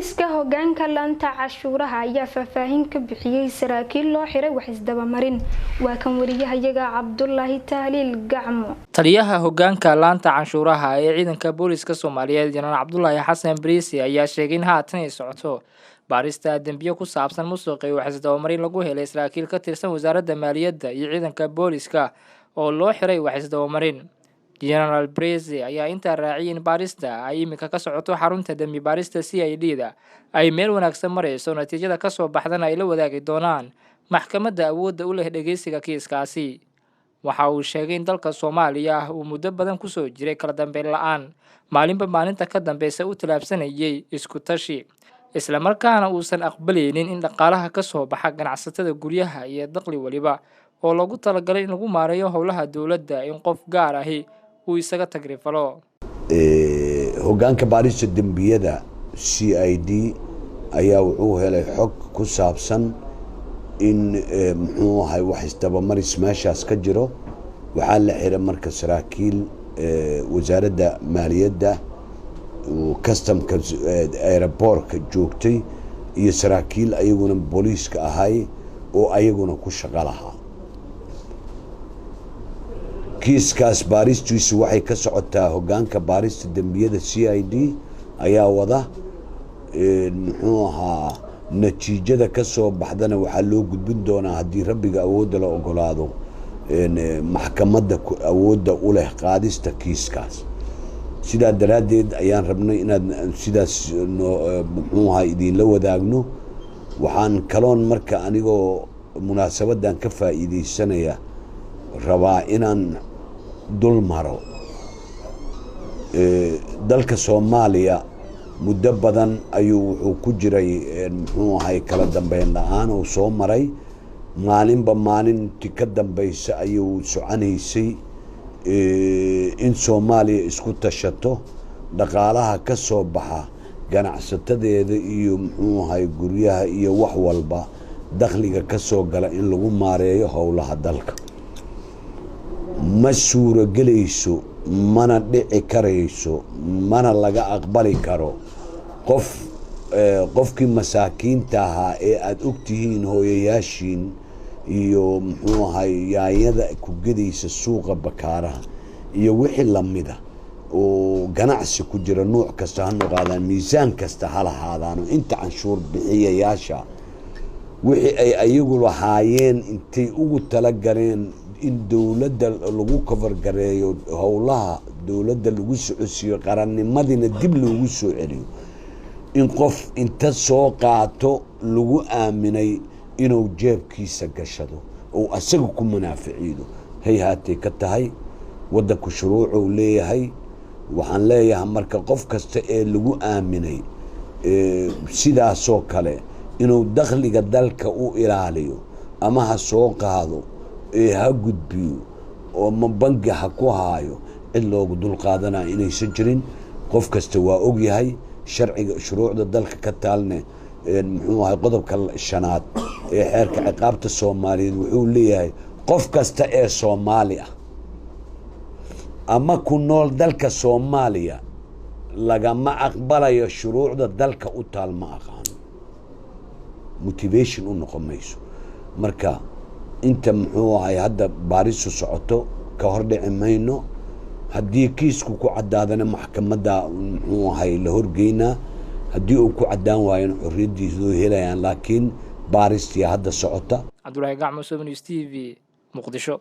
Booliska hoggaanka laanta cashuuraha ayaa faahfaahin ka bixiyay saraakiil loo xiray wax isdaba marin. Waa kan wariyahayaga Cabdullaahi Tahliil Gacmo. Taliyaha hoggaanka laanta cashuuraha ee ciidanka booliska Soomaaliyeed Janaan Cabdullaahi Xasan Bariisi ayaa sheegay in haatan ay socoto baarista dambiyo ku saabsan musuq iyo wax isdaba marin lagu helay saraakiil ka tirsan wasaaradda maaliyadda iyo ciidanka booliska oo loo xiray wax isdaba marin. General Bariisi ayaa inta raaciyay in baarista ay imika ka socoto xarunta dambi baarista CID-da ay meel wanaagsan marayso natiijada ka soo baxdana ay la wadaagi doonaan maxkamadda awoodda u leh dhageysiga kiiskaasi. Waxa uu sheegay in dalka Soomaaliya uu muddo badan ku soo jiray kala dambeyn la'aan maalinba maalinta ka dambeysa u talaabsanayay isku tashi isla markaana uusan aqbalaynin in dhaqaalaha ka soo baxa ganacsatada guryaha iyo dakhli waliba oo lagu talagalay in lagu maareeyo howlaha dawladda in qof gaar ahi uu isaga tagrifalo. Hoggaanka baarista dambiyada CID ayaa wuxuu helay xog ku saabsan in muxuu ahay wax isdaba maris meeshaas ka jiro. Waxaa la xiray marka saraakiil wasaaradda maaliyadda customka airportka joogtay iyo saraakiil ayaguna booliiska ahay oo ayaguna ku shaqo lahaa. kiiskaas baaristiisu waxay ka socotaa hoggaanka baarista dambiyada CID ayaa wada muxuu ahaa natiijada ka soo baxdana waxaa loo gudbin doonaa haddii rabbiga awoodda la ogolaado maxkamadda awoodda u leh qaadista kiiskaas. sidaa daraaddeed ayaan rabnay inaad sidaas muxuu ahaa idinla wadaagno. waxaan kaloon marka anigoo munaasabadan ka faa'iidaysanaya rabaa inaan dul maro dalka Soomaaliya muddo badan ayuu wuxuu ku jiray muxuu ahay kala dambeyn la'aan oo soo maray maalinba maalintii ka dambaysa ayuu soconaysay in Soomaaliya isku tashato dhaqaalaha ka soo baxa ganacsatadeeda iyo muxuu ahay guryaha iyo wax walba dakhliga ka soo gala in lagu maareeyo howlaha dalka. ma suuragelayso mana dhici karayso mana laga aqbali karo qofkii masaakiinta ahaa ee aad ogtihiin hooyayaashiin iyo muxuu ahay yaayada ku gedaysa suuqa bakaaraha iyo wixii lamida oo ganacsi ku jira nooc kasta ha noqdaan miisaan kasta ha lahaadaano inta canshuur bixiyayaasha wixii ay ayagu lahaayeen intay ugu tala galeen in dawladda lagu cover gareeyo howlaha dawladda lagu socodsiiyo qarannimadina dib loogu soo celiyo in qof inta soo qaato lagu aaminay inuu jeebkiisa gashado oo asaga ku munaaficiido hay haatay ka tahay waddanku shuruuc uu leeyahay. waxaan leeyahay marka qof kasta ee lagu aaminay sidaasoo kale inuu dakhliga dalka u ilaaliyo ama ha soo qaado ha gudbiyo oo ma bangi ha ku haayo cid loogu dul qaadanaa inaysan jirin. qof kasta waa og yahay sharciga shuruucda dalka ka taalne muxuu ahay qodobka 5aad ee xeerka ciqaabta Soomaaliyeed wuxuu leeyahay qof kasta ee Soomaali ah ama ku nool dalka Soomaaliya lagama aqbalayo shuruucda dalka u taal ma aqaan motivation u noqon mayso. marka inta muxuu ahay hadda baaristu socoto ka hor dhici mayno. haddii kiisku ku cadaadana maxkamadda muxuu ahay la horgeynaa haddii uu ku cadaan waayana xorriyadiisu helayaan laakiin baaristii hadda socota. Cabdullaahi Gacmo, 7 News TV, Muqdisho.